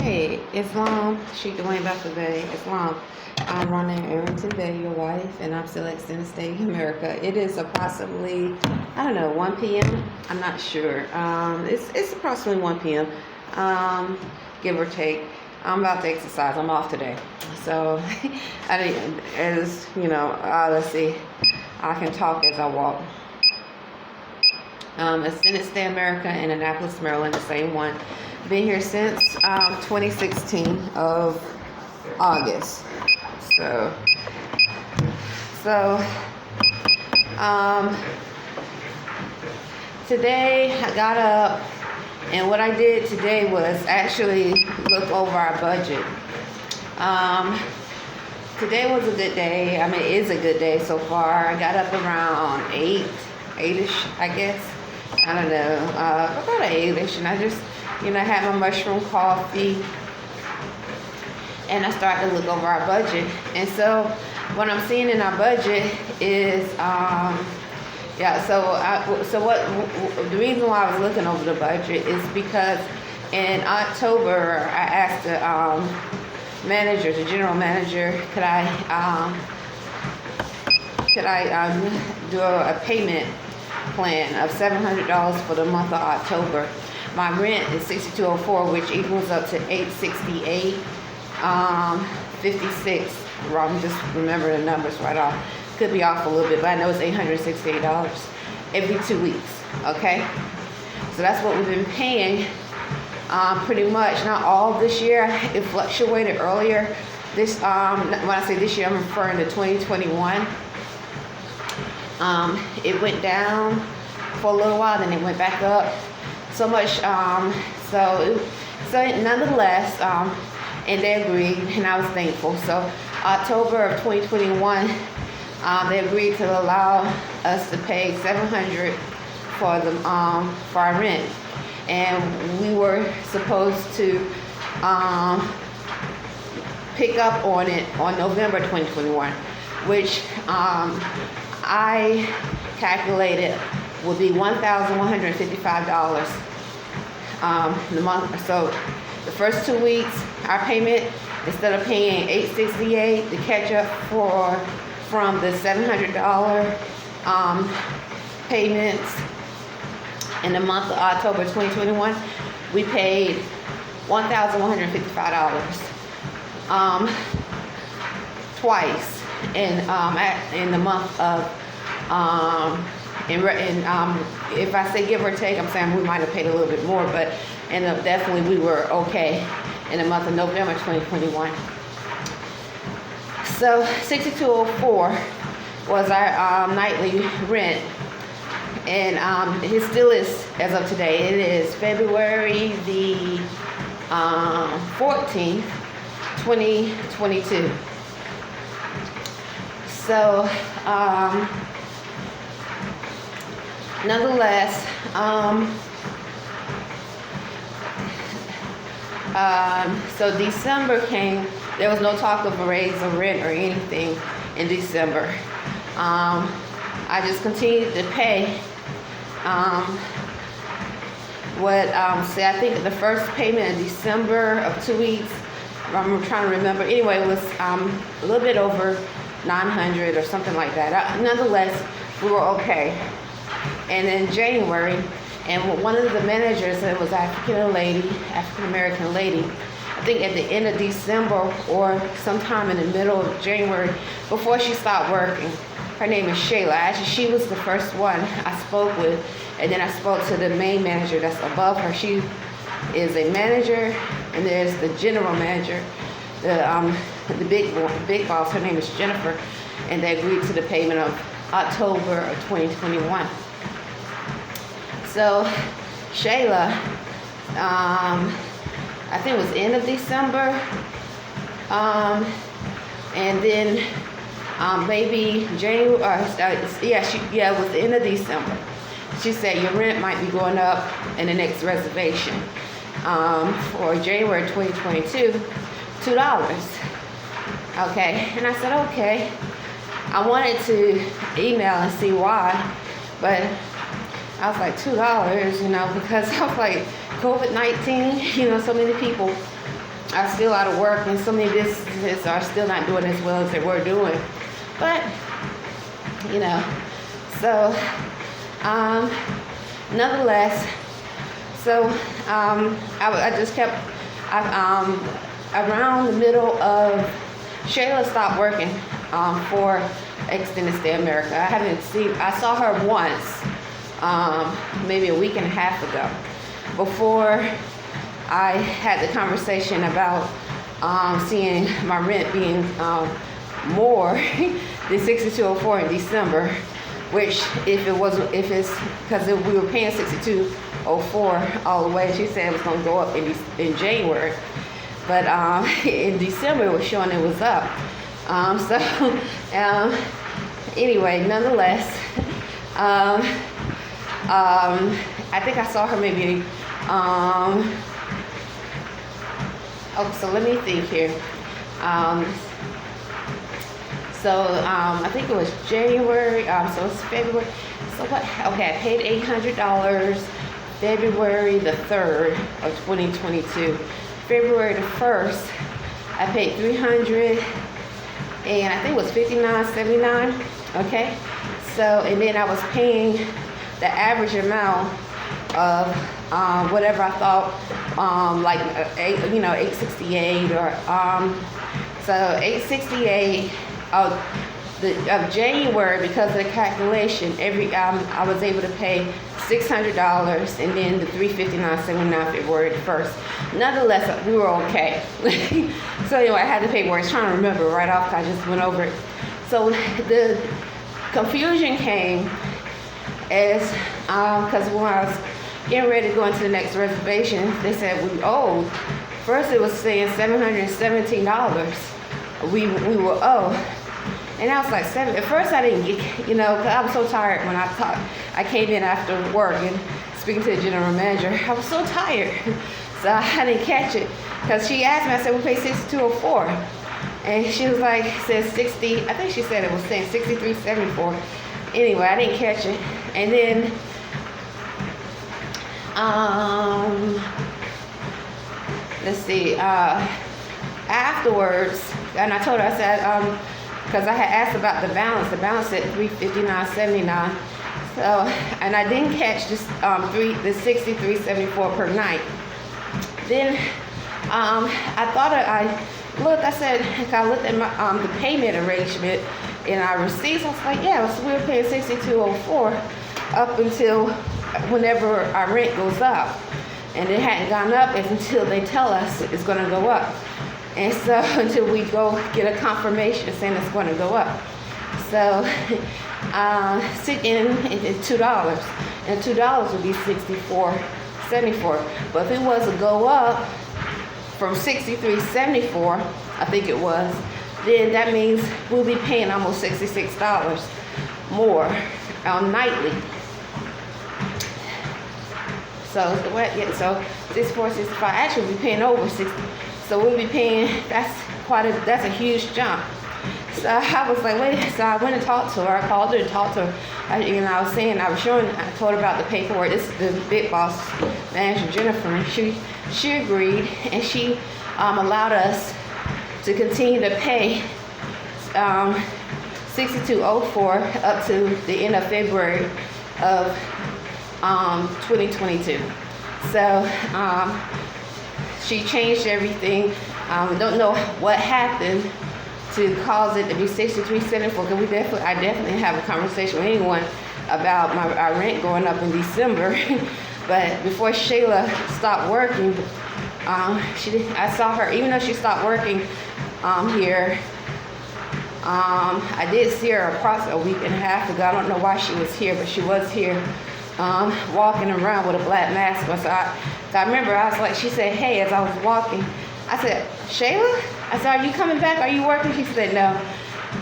Hey, Islam, Sheikh Dwayne Bay, Islam. I'm running Arrington-Bey, your wife, and I'm still extended stay in America. It is approximately, I don't know, 1 p.m. I'm not sure. It's approximately 1 p.m. Give or take. I'm about to exercise. I'm off today, so I didn't. As you know, let's see. I can talk as I walk. Extended stay America in Annapolis, Maryland, the same one. Been here since 2016 of August. So today I got up, and what I did today was actually look over our budget. Today was a good day. I mean, it is a good day so far. I got up around 8-ish, I guess. I don't know, about 8-ish, and I just, had my mushroom coffee, and I started to look over our budget. And so what I'm seeing in our budget is, the reason why I was looking over the budget is because in October, I asked the manager, the general manager, could I do a payment plan of $700 for the month of October. My rent is $6204, which equals up to $868, 56. I'm just remember the numbers right off. Could be off a little bit, but I know it's $868 every 2 weeks. Okay, so that's what we've been paying. Pretty much, not all this year. It fluctuated earlier. When I say this year, I'm referring to 2021. It went down for a little while, then it went back up so much. So nonetheless, and they agreed, and I was thankful. So October of 2021, they agreed to allow us to pay $700 for our rent, and we were supposed to pick up on it on November 2021, which I calculated would be $1,155 the month. So the first 2 weeks, our payment, instead of paying $868 to catch up from the $700 payments in the month of October 2021, we paid $1,155 twice in the month of if I say give or take, I'm saying we might have paid a little bit more, but definitely we were okay in the month of November 2021. So $6204 was our nightly rent, and it still is as of today. It is February the 14th, 2022. So nonetheless, so December came. There was no talk of a raise of rent or anything in December. I just continued to pay I think the first payment in December of 2 weeks, I'm trying to remember. Anyway, it was a little bit over $900 or something like that. Nonetheless, we were okay. And in January, and one of the managers, it was African American lady, I think at the end of December or sometime in the middle of January, before she stopped working. Her name is Shayla. Actually, she was the first one I spoke with, and then I spoke to the main manager that's above her. She is a manager, and there's the general manager, the big boss. Her name is Jennifer, and they agreed to the payment of October of 2021. So Shayla, I think it was end of December, and then maybe January. It was the end of December. She said your rent might be going up in the next reservation for January 2022, $2. Okay, and I said okay. I wanted to email and see why, but I was like $2, because I was like COVID-19, so many people are still out of work, and so many businesses are still not doing as well as they were doing. But, you know, so nonetheless, so I just kept, around the middle of, Shayla stopped working for Extended Stay America. I saw her once, maybe a week and a half ago, before I had the conversation about seeing my rent being more than $62.04 in December, which if it's because we were paying $62.04 all the way, she said it was going to go up in January, but in December it was showing it was up. Anyway, nonetheless, I think I saw her maybe. So let me think here. I think it was January. So it's February. So what? Okay, I paid $800 February the 3rd of 2022. February the 1st, I paid $300, and I think it was $59.79. Okay, so and then I was paying the average amount of whatever I thought, like $868 or so $868 of January, because of the calculation. I was able to pay $600, and then the $359.79 February the 1st. Nonetheless, we were okay. So anyway, I had the paperwork. I was trying to remember right off. I just went over it. So the confusion came as because when I was getting ready to go into the next reservation, they said we owed. First it was saying $717 we were owed. And I was like, at first I didn't get, because I was so tired when I came in after work and speaking to the general manager. I was so tired. So I didn't catch it. Because she asked me, I said, we paid $62.04. And she was like, said 60, I think she said it was saying $63.74. Anyway, I didn't catch it. And then, let's see, afterwards, and I told her, I said, because I had asked about the balance at $359.79. So, and I didn't catch this the $63.74 per night. Then I thought I said, I looked at my the payment arrangement in our receipts. I was like, yeah, so we were paying $62.04 up until whenever our rent goes up, and it hadn't gone up until they tell us it's going to go up. And so until we go get a confirmation saying it's going to go up. So in $2, and $2 would be $64.74. But if it was to go up from $63.74, I think it was, then that means we'll be paying almost $66 more nightly. So so $64.65. Actually, we'll be paying over $60. So we'll be paying. That's a huge jump. So I was like, wait. So I went and talked to her. I called her and talked to her. I told her about the paperwork. This is the big boss manager, Jennifer, and she agreed, and she allowed us to continue to pay $62.04 up to the end of February of 2022. So she changed everything. Don't know what happened to cause it to be $63.74. Because I definitely have a conversation with anyone about our rent going up in December. But before Shayla stopped working, I saw her. Even though she stopped working here, I did see her approximately a week and a half ago. I don't know why she was here, but she was here. Walking around with a black mask. So I remember I was like, she said, hey, as I was walking, I said, Shayla? I said, are you coming back? Are you working? She said, no.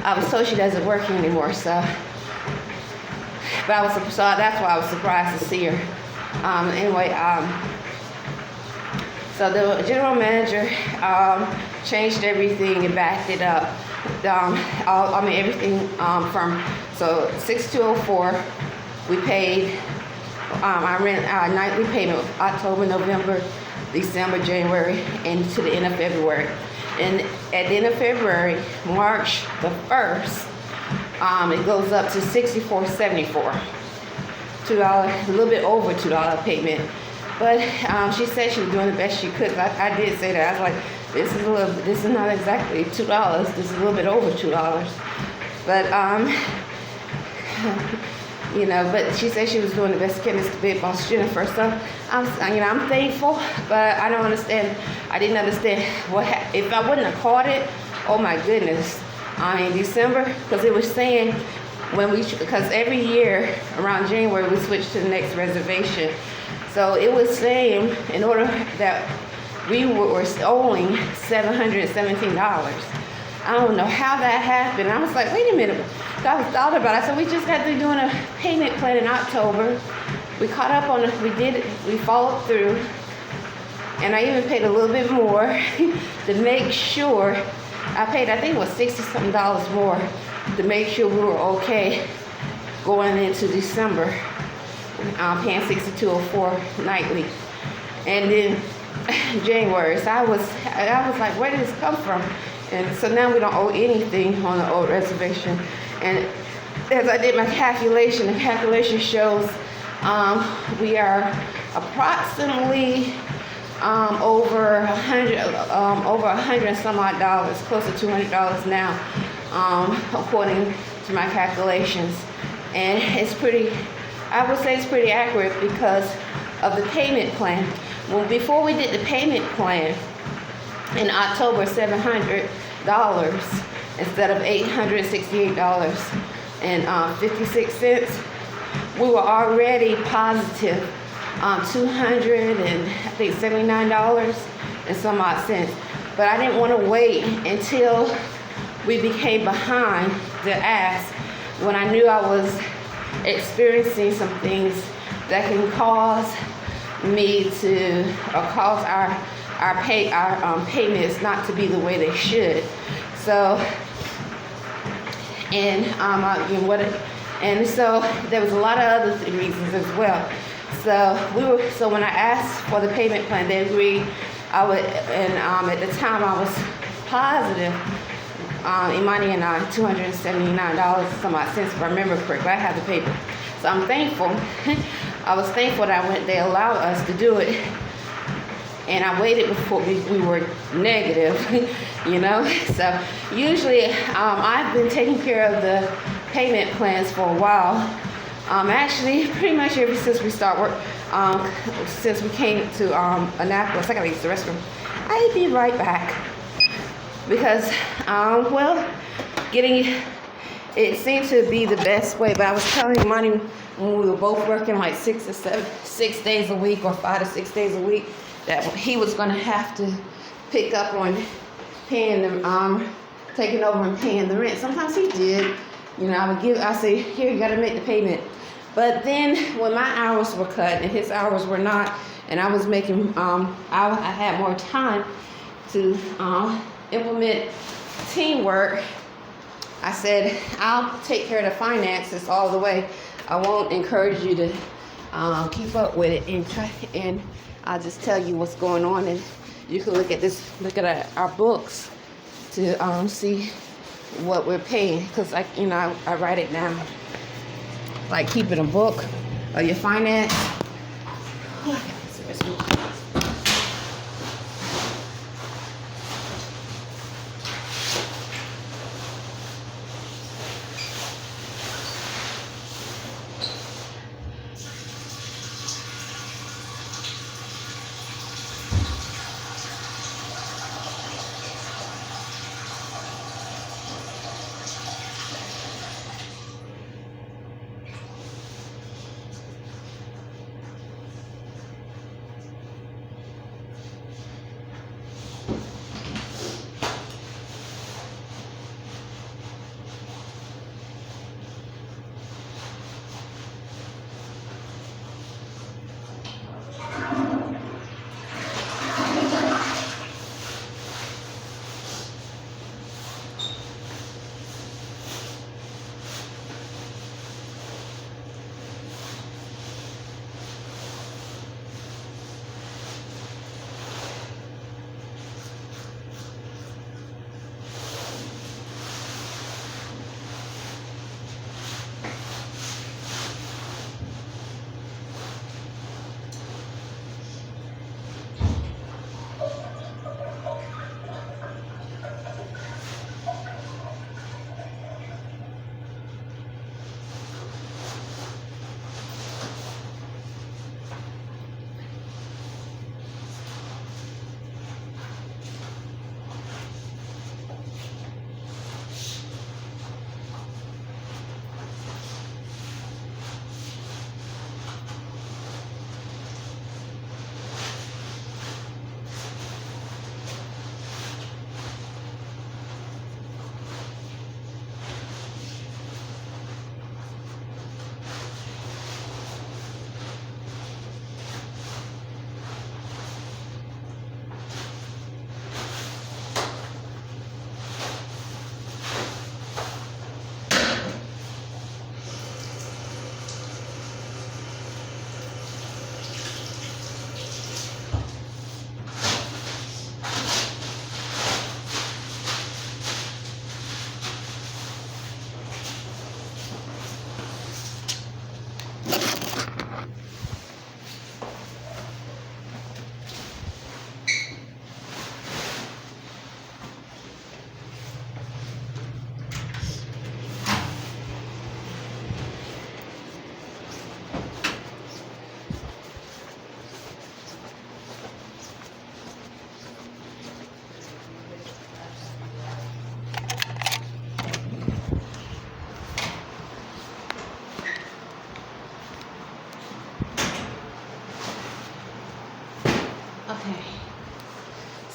I was told she doesn't work anymore. So that's why I was surprised to see her. Anyway, so the general manager changed everything and backed it up. Everything from $62.04 we paid. Our nightly payment was October, November, December, January, and to the end of February. And at the end of February, March the 1st, it goes up to $64.74. $2, a little bit over $2 payment. But she said she was doing the best she could. I did say that. I was like, this is not exactly $2. This is a little bit over $2. But you know, but she said she was doing the best she can. It's the big boss Jennifer. So I'm thankful, but I don't understand. I didn't understand if I wouldn't have caught it. Oh my goodness! In December, because it was saying because every year around January we switch to the next reservation. So it was saying in order that we were owing $717. I don't know how that happened. I was like, wait a minute. I was thought about it. So we just got through doing a payment plan in October. We caught up on it. We did it. We followed through. And I even paid a little bit more to make sure. I paid, I think it was $60-something more to make sure we were okay going into December. Paying $62.04 nightly. And then January. So I was like, where did this come from? And so now we don't owe anything on the old reservation. And as I did my calculation, the calculation shows we are approximately over $100 and some odd dollars, close to $200 now, according to my calculations. And it's pretty, I would say it's pretty accurate because of the payment plan. Well, before we did the payment plan in October, $700 instead of $868.56, we were already positive $279 and some odd cents. But I didn't want to wait until we became behind the ask when I knew I was experiencing some things that can cause me to, or cause our payments not to be the way they should. So, and so there was a lot of other reasons as well. So when I asked for the payment plan, they agreed. At the time I was positive, Imani and I, $279 some odd cents, if I remember correctly. I have the paper. So I'm thankful. I was thankful that they allowed us to do it. And I waited before we were negative, you know. So usually I've been taking care of the payment plans for a while. Actually, pretty much ever since we start work, since we came to Annapolis. I gotta use the restroom. I'll be right back. Because, it seemed to be the best way. But I was telling Money when we were both working like 6 days a week or 5 to 6 days a week, that he was going to have to pick up on paying them, taking over and paying the rent. Sometimes he did. You know, I say, here, you got to make the payment. But then when my hours were cut and his hours were not, and I was making, I had more time to implement teamwork, I said, I'll take care of the finances all the way. I won't encourage you to keep up with it, and I'll just tell you what's going on, and you can look at our books to see what we're paying, because I write it down, like keeping a book of your finance.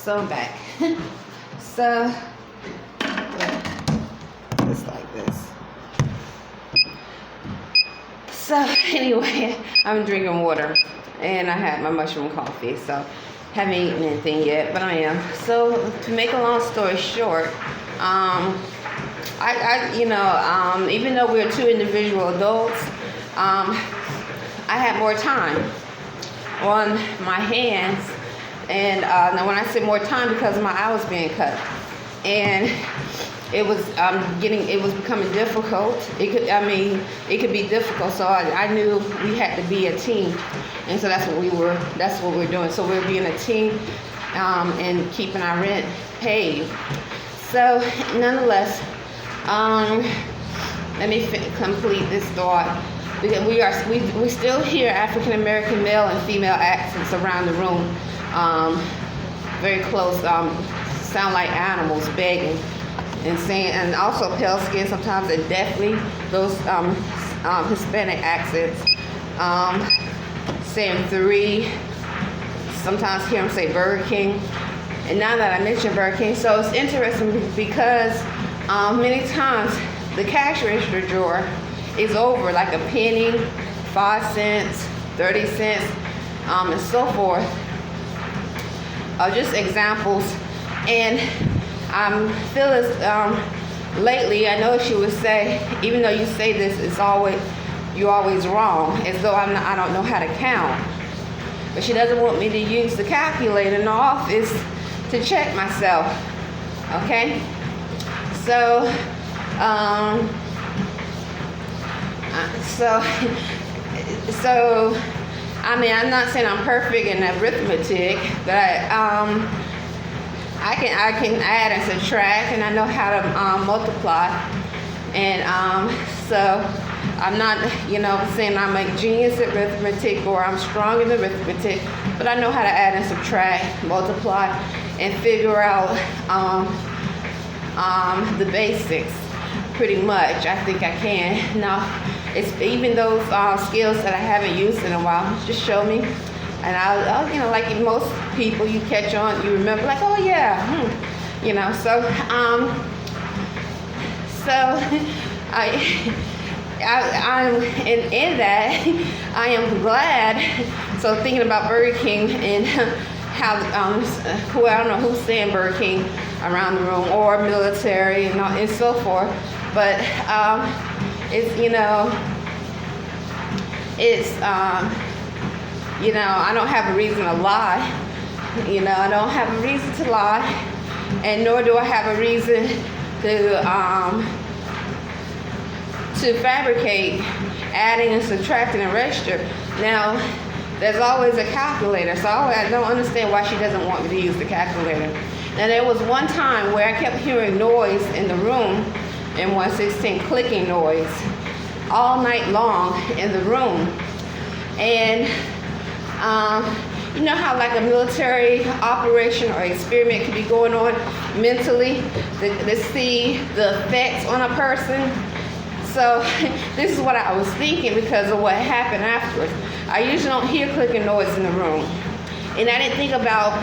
So I'm back. So it's like this. So anyway, I'm drinking water and I had my mushroom coffee. So haven't eaten anything yet, but I am. So to make a long story short, even though we're two individual adults, I had more time on my hands, and when I say more time, because my eye was being cut, and it was becoming difficult. It could be difficult. So I knew we had to be a team, and so that's what we're doing. So we're being a team, and keeping our rent paid. So nonetheless, let me complete this thought. Because we still hear African American male and female accents around the room, very close, sound like animals begging and saying, and also pale skin sometimes, and definitely those Hispanic accents, saying three. Sometimes hear them say Burger King, and now that I mentioned Burger King, so it's interesting because many times the cash register drawer is over like a penny, 5 cents, 30 cents, and so forth. Just examples. And Phyllis, lately, I know she would say, even though you say this, you're always wrong, as though I don't know how to count. But she doesn't want me to use the calculator in the office to check myself. Okay? So, I'm not saying I'm perfect in arithmetic, but I can add and subtract, and I know how to multiply. And so I'm not, saying I'm a genius at arithmetic or I'm strong in arithmetic, but I know how to add and subtract, multiply, and figure out the basics. Pretty much, I think I can. Now, it's even those skills that I haven't used in a while. Just show me, and I'll like most people, you catch on, you remember, like, oh yeah, I'm in that. I am glad. So thinking about Burger King and how I don't know who's saying Burger King around the room, or military and so forth. But it's I don't have a reason to lie. I don't have a reason to lie, and nor do I have a reason to fabricate adding and subtracting a register. Now, there's always a calculator, so I don't understand why she doesn't want me to use the calculator. And there was one time where I kept hearing noise in the room, in 116, clicking noise, all night long in the room. And you know how like a military operation or experiment could be going on mentally to see the effects on a person? So this is what I was thinking because of what happened afterwards. I usually don't hear clicking noise in the room. And I didn't think about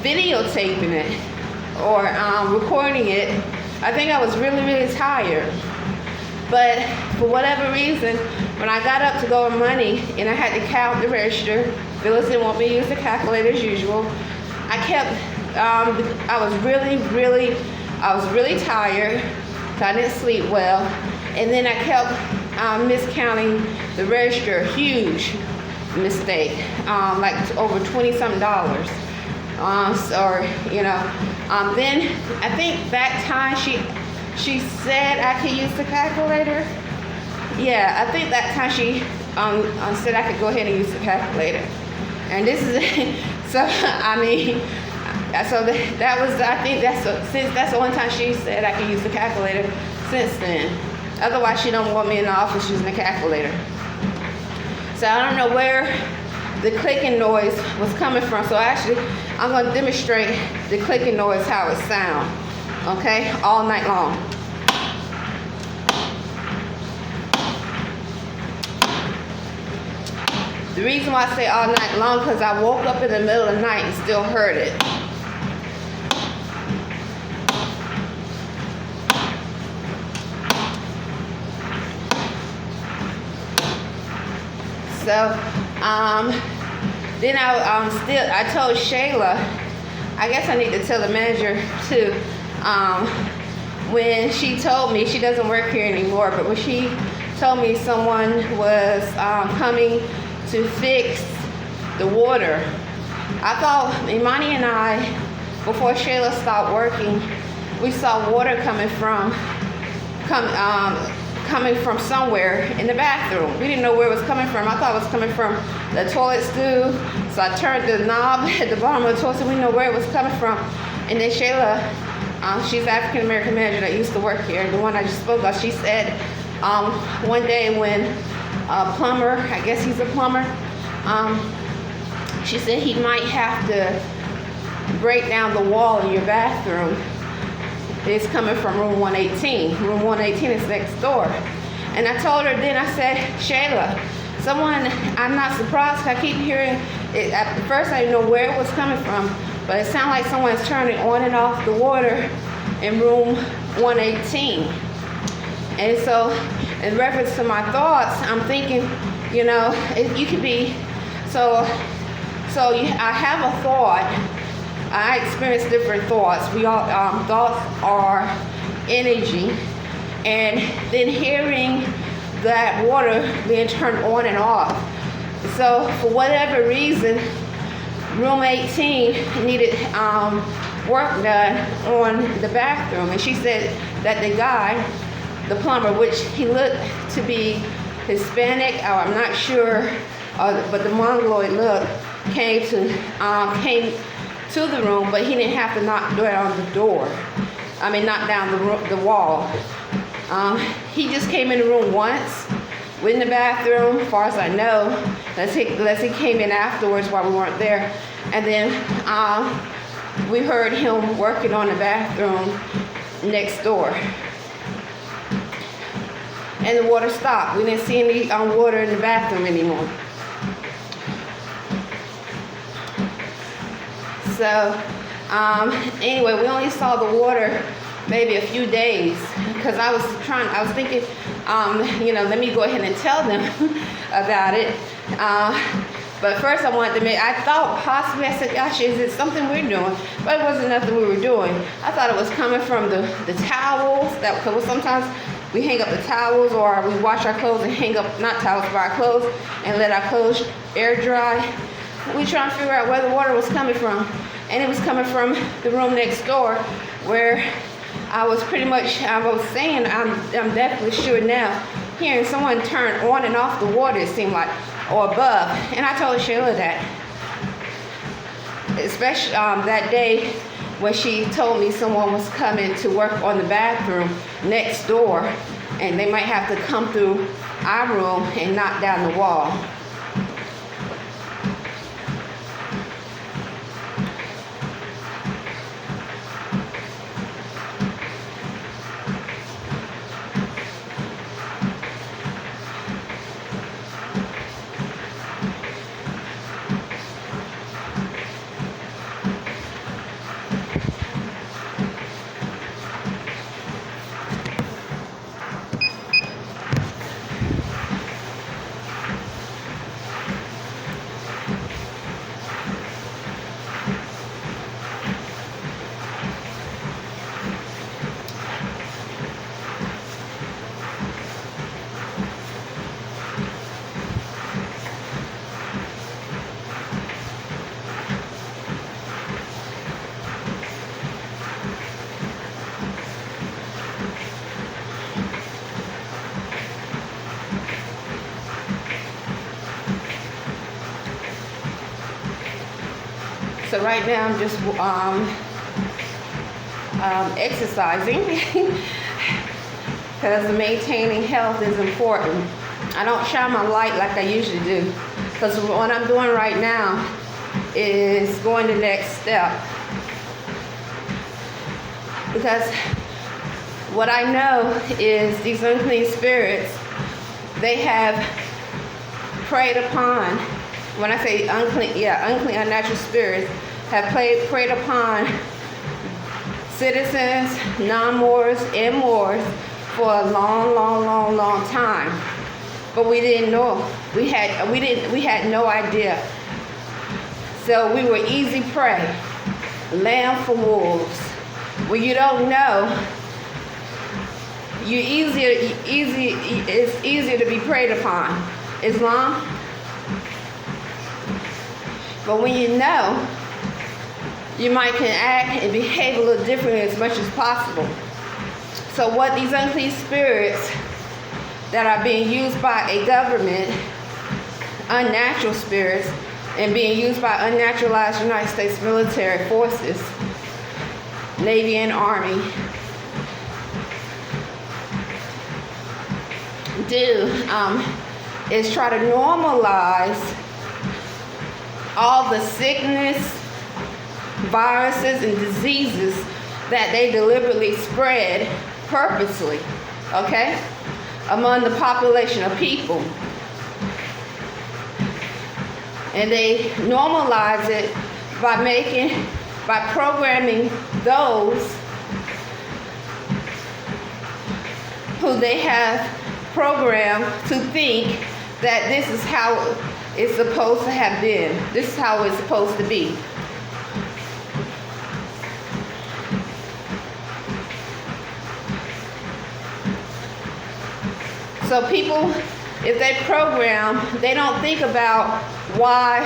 videotaping it or recording it. I think I was really, really tired. But for whatever reason, when I got up to go on money and I had to count the register, Phyllis didn't want me to use the calculator as usual. I was really tired, so I didn't sleep well. And then I kept miscounting the register, huge mistake, like over $20-something. Then I think that time she said I could use the calculator. Yeah, I think that time she said I could go ahead and use the calculator. And this is that was, I think since that's the one time she said I could use the calculator since then. Otherwise, she don't want me in the office using the calculator. So I don't know where the clicking noise was coming from. So actually, I'm going to demonstrate the clicking noise, how it sounds. Okay, all night long. The reason why I say all night long, because I woke up in the middle of the night and still heard it. So then I told Shayla, I guess I need to tell the manager too, when she told me, she doesn't work here anymore, but when she told me someone was coming to fix the water, I thought, Imani and I, before Shayla stopped working, we saw water coming from somewhere in the bathroom. We didn't know where it was coming from. I thought it was coming from the toilet stool. So I turned the knob at the bottom of the toilet so we didn't know where it was coming from. And then Shayla, she's the African American manager that used to work here, the one I just spoke of, she said one day when a plumber, I guess he's a plumber, she said he might have to break down the wall in your bathroom. It's coming from room 118. Room 118 is next door. And I told her then, I said, Shayla, I'm not surprised. I keep hearing it. At first I didn't know where it was coming from, but it sounded like someone's turning on and off the water in room 118. And so in reference to my thoughts, I'm thinking, you could be, I have a thought. I experience different thoughts. We all thoughts are energy, and then hearing that water being turned on and off. So for whatever reason, room 18 needed work done on the bathroom, and she said that the guy, the plumber, which he looked to be Hispanic, or I'm not sure, but the mongoloid look, came to the room, but he didn't have to knock down the door. Knock down the wall. He just came in the room once, in the bathroom, as far as I know, unless he came in afterwards while we weren't there. And then we heard him working on the bathroom next door. And the water stopped. We didn't see any water in the bathroom anymore. So anyway, we only saw the water maybe a few days, because I was thinking, let me go ahead and tell them about it. But first I thought possibly, I said, gosh, is it something we're doing? But it wasn't nothing we were doing. I thought it was coming from the towels, because sometimes we hang up the towels, or we wash our clothes and hang up, not towels, but our clothes, and let our clothes air dry. We trying to figure out where the water was coming from. And it was coming from the room next door, where I was saying, I'm definitely sure now, hearing someone turn on and off the water, it seemed like, or above. And I told Sheila that, especially that day when she told me someone was coming to work on the bathroom next door, and they might have to come through our room and knock down the wall. So right now I'm just exercising because maintaining health is important. I don't shine my light like I usually do, because what I'm doing right now is going the next step. Because what I know is these unclean spirits, they have preyed upon, when I say unclean, unclean, unnatural spirits have preyed upon citizens, non-Moors, and Moors for a long time. but we didn't know. We had no idea. So we were easy prey, lamb for wolves. When you don't know, it's easier to be preyed upon. Islam. But when you know, you might can act and behave a little differently as much as possible. So what these unclean spirits that are being used by a government, unnatural spirits, and being used by unnaturalized United States military forces, Navy and Army, do is try to normalize all the sickness, viruses, and diseases that they deliberately spread purposely, okay, among the population of people. And they normalize it by programming those who they have programmed to think that this is how it's supposed to have been. This is how it's supposed to be. So people, if they program, they don't think about why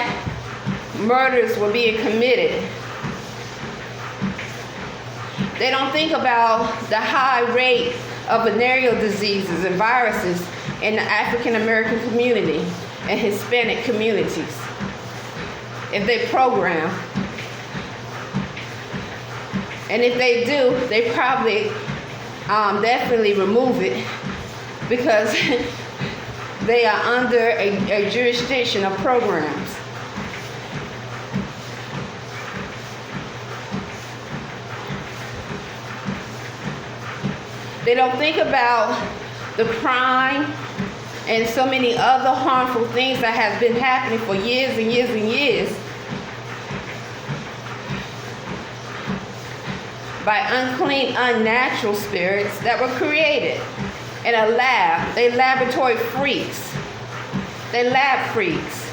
murders were being committed. They don't think about the high rate of venereal diseases and viruses in the African American community and Hispanic communities. If they program. And if they do, they probably definitely remove it, because they are under a jurisdiction of programs. They don't think about the crime and so many other harmful things that have been happening for years and years and years by unclean, unnatural spirits that were created in a lab. They laboratory freaks. They lab freaks.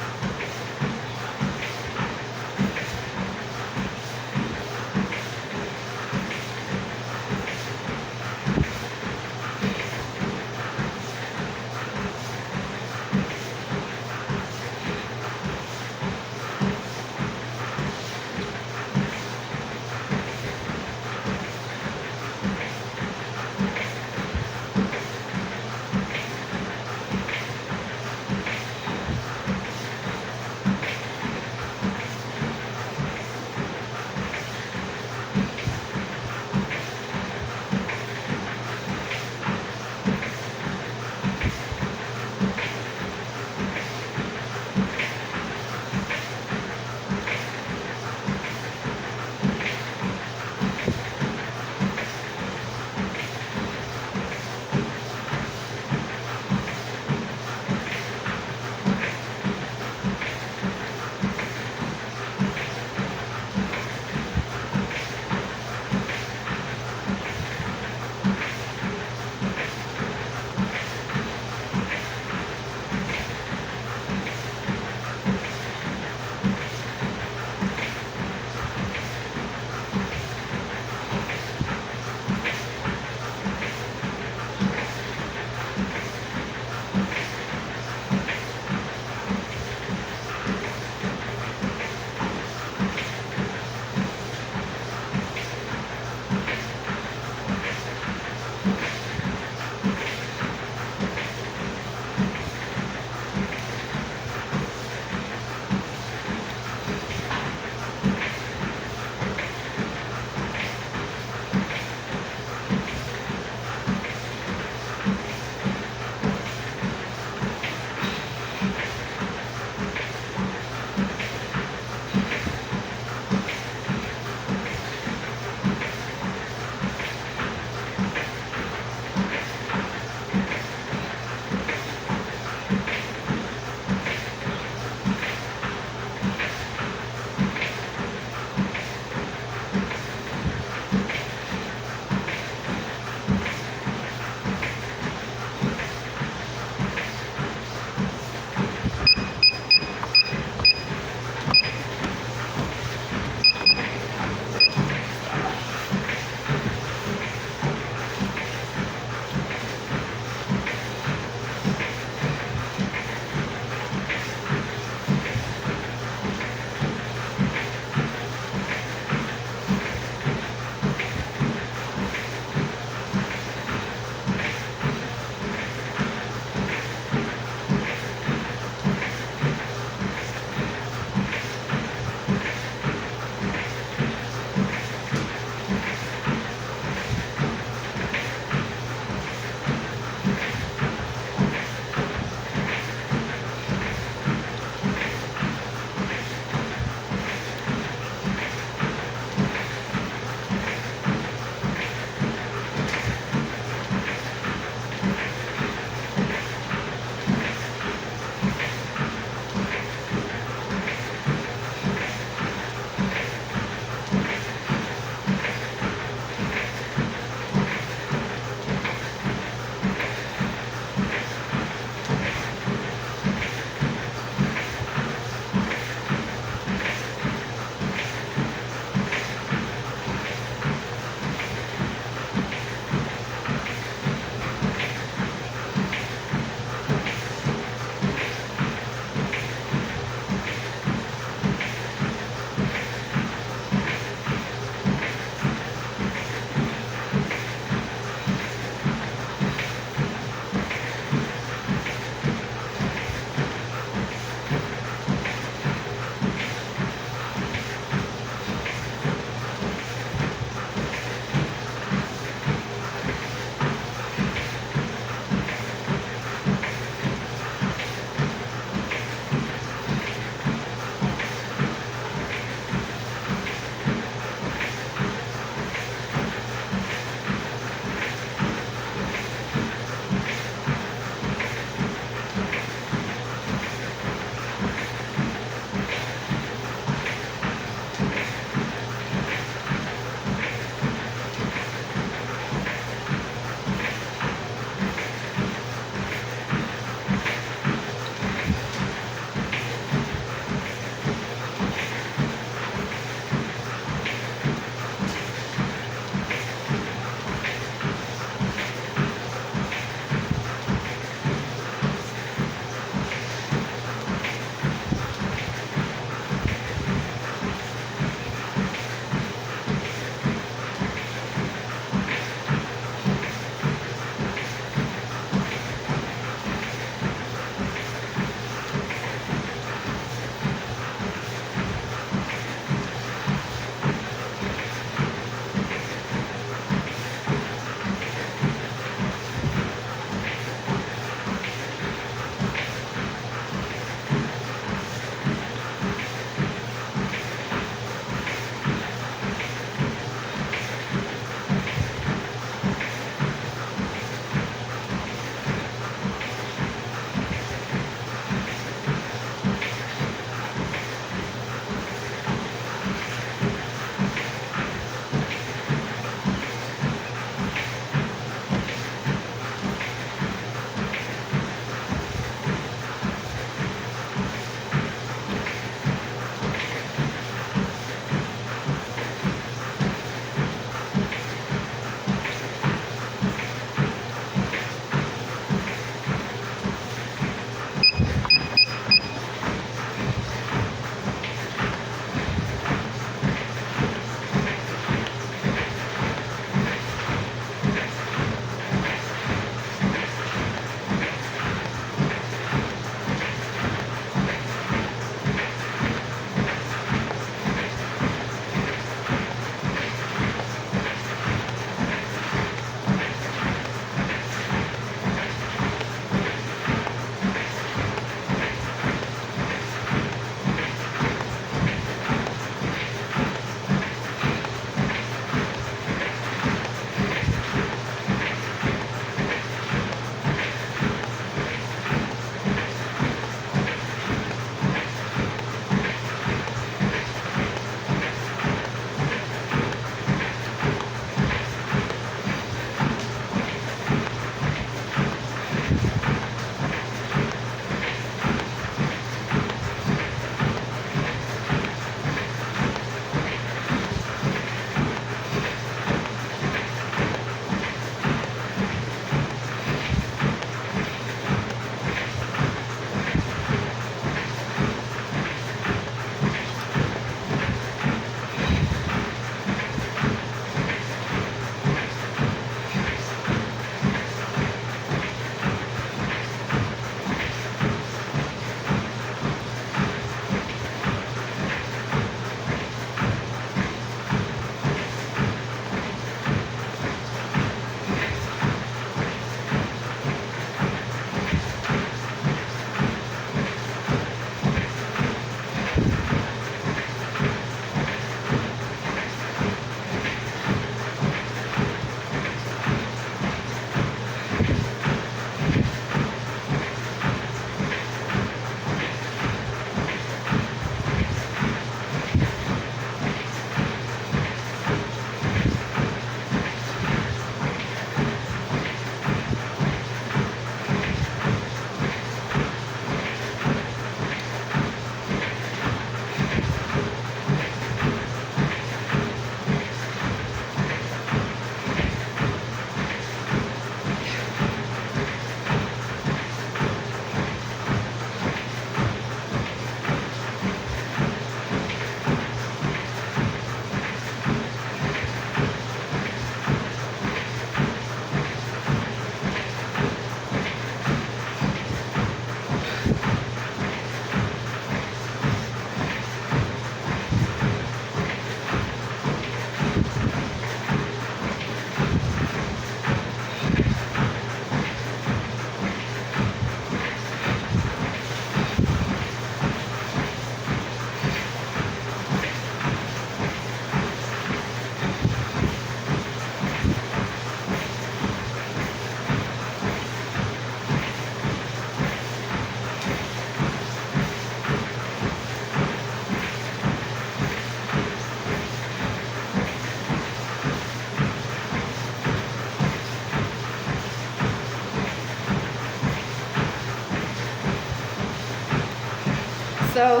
So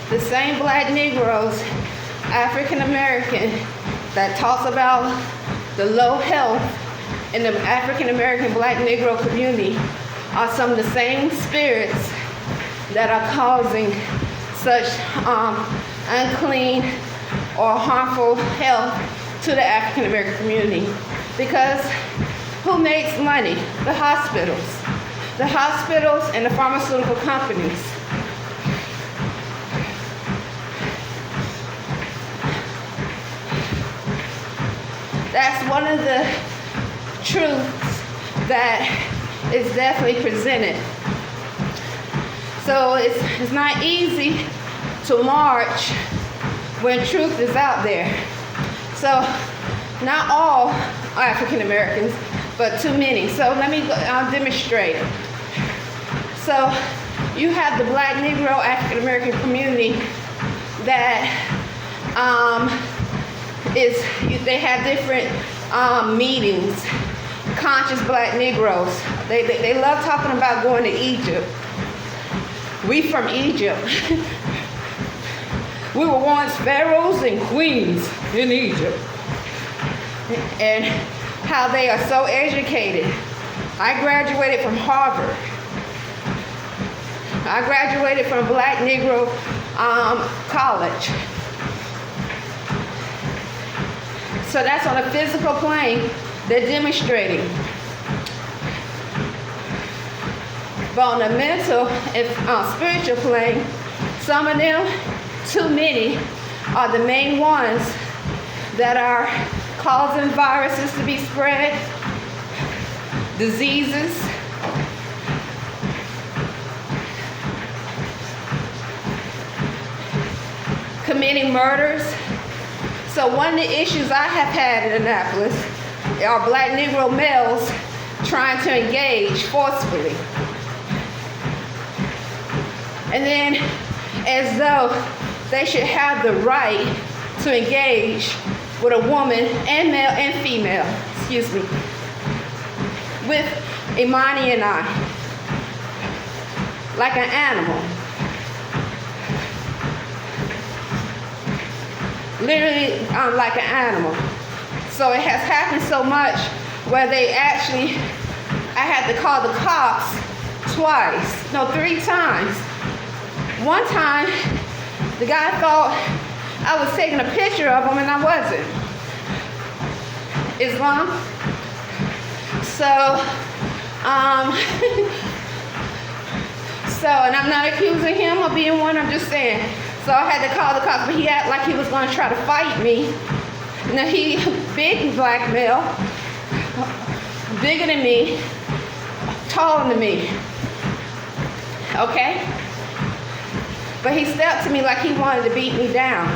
the same black Negroes, African American, that talks about the low health in the African American black Negro community are some of the same spirits that are causing such unclean or harmful health to the African American community. Because who makes money? The hospitals. The hospitals and the pharmaceutical companies. That's one of the truths that is definitely presented. So it's not easy to march when truth is out there. So not all African Americans, but too many. So let me demonstrate. So you have the black Negro African American community that they have different meetings. Conscious black Negroes. They love talking about going to Egypt. We from Egypt. We were once pharaohs and queens in Egypt. And how they are so educated. I graduated from Harvard. I graduated from Black Negro College. So that's on a physical plane. They're demonstrating. But on the mental and spiritual plane, some of them, too many, are the main ones that are causing viruses to be spread, diseases, committing murders. So one of the issues I have had in Annapolis are black Negro males trying to engage forcefully. And then as though they should have the right to engage with a woman and male and female, with Imani and I, like an animal. Literally like an animal. So it has happened so much where I had to call the cops three times. One time, the guy thought I was taking a picture of him and I wasn't. Islam. So, and I'm not accusing him of being one, I'm just saying. So I had to call the cops, but he acted like he was going to try to fight me. Now he, big black male, bigger than me, taller than me, okay? But he stepped to me like he wanted to beat me down.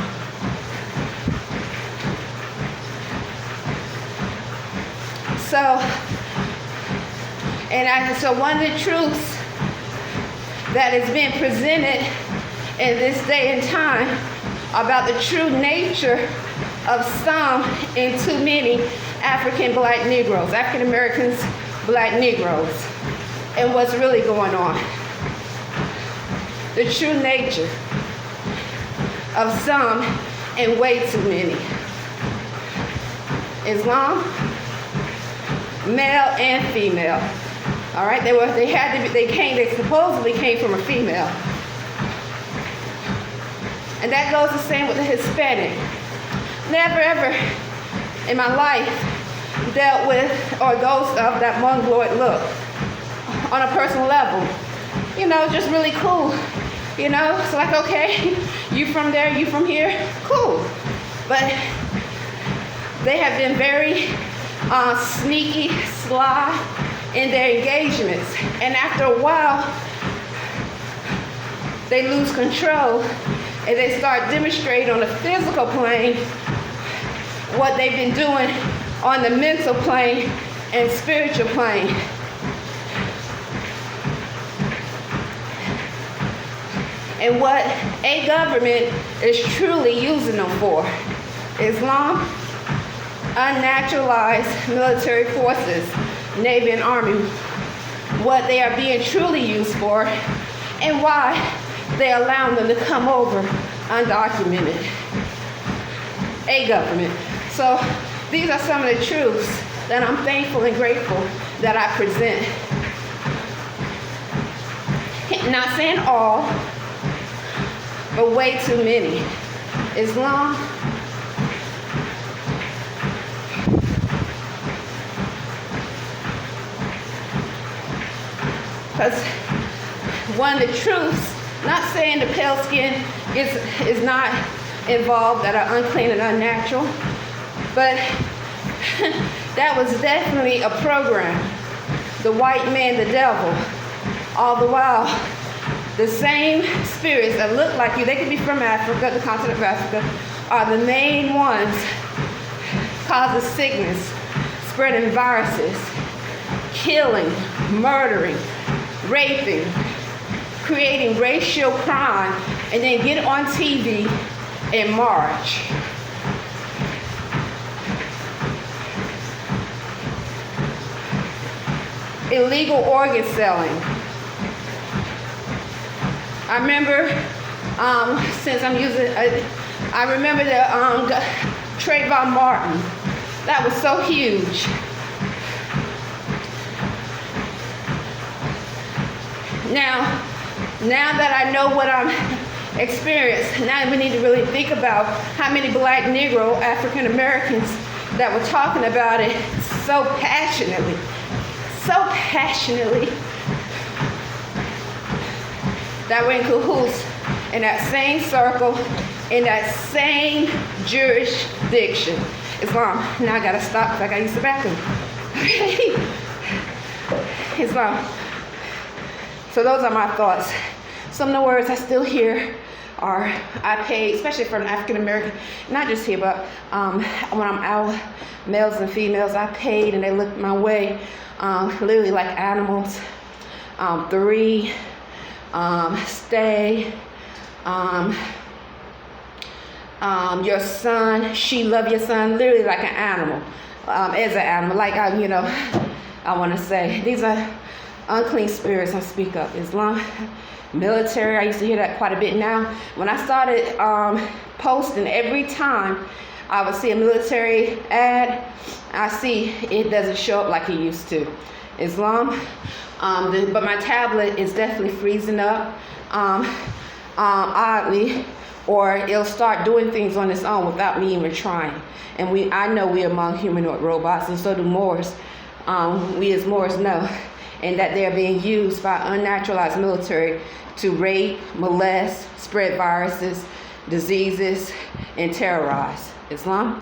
So one of the truths that has been presented in this day and time about the true nature of some and too many African black Negroes, African Americans, black Negroes, and what's really going on. The true nature of some and way too many. Islam, male and female. All right, they supposedly came from a female. And that goes the same with the Hispanic. Never ever in my life dealt with or ghost of that mongoloid look on a personal level. Just really cool. It's like, okay, you from there, you from here, cool. But they have been very sneaky, sly in their engagements. And after a while, they lose control and they start demonstrating on the physical plane what they've been doing on the mental plane and spiritual plane. And what a government is truly using them for. Islam, unnaturalized military forces, Navy and Army, what they are being truly used for, and why they allow them to come over undocumented. A government. So these are some of the truths that I'm thankful and grateful that I present. Not saying all, but way too many. Islam, because one of the truths, not saying the pale skin is not involved, that are unclean and unnatural, but that was definitely a program. The white man, the devil, all the while, the same spirits that look like you, they could be from Africa, the continent of Africa, are the main ones causing sickness, spreading viruses, killing, murdering, raping, creating racial crime, and then get on TV and march. Illegal organ selling. I remember, since I'm using, I remember the Trayvon Martin. That was so huge. Now that I know what I'm experiencing, now we need to really think about how many black, Negro, African Americans that were talking about it so passionately, that were in cahoots in that same circle, in that same jurisdiction. Islam. Now I gotta stop because I gotta use the bathroom. Islam. So those are my thoughts. Some of the words I still hear are, I paid, especially for an African American, not just here, but when I'm out, males and females, I paid and they looked my way, literally like animals. 3, stay, your son, she love your son, literally like an animal, as an animal, like I want to say, these are unclean spirits. I speak up. Islam, military, I used to hear that quite a bit. Now, when I started posting, every time I would see a military ad, I see it doesn't show up like it used to. Islam, but my tablet is definitely freezing up, oddly, or it'll start doing things on its own without me even trying. And I know we're among humanoid robots, and so do Moors. We as Moors know, and that they're being used by unnaturalized military to rape, molest, spread viruses, diseases, and terrorize. Islam.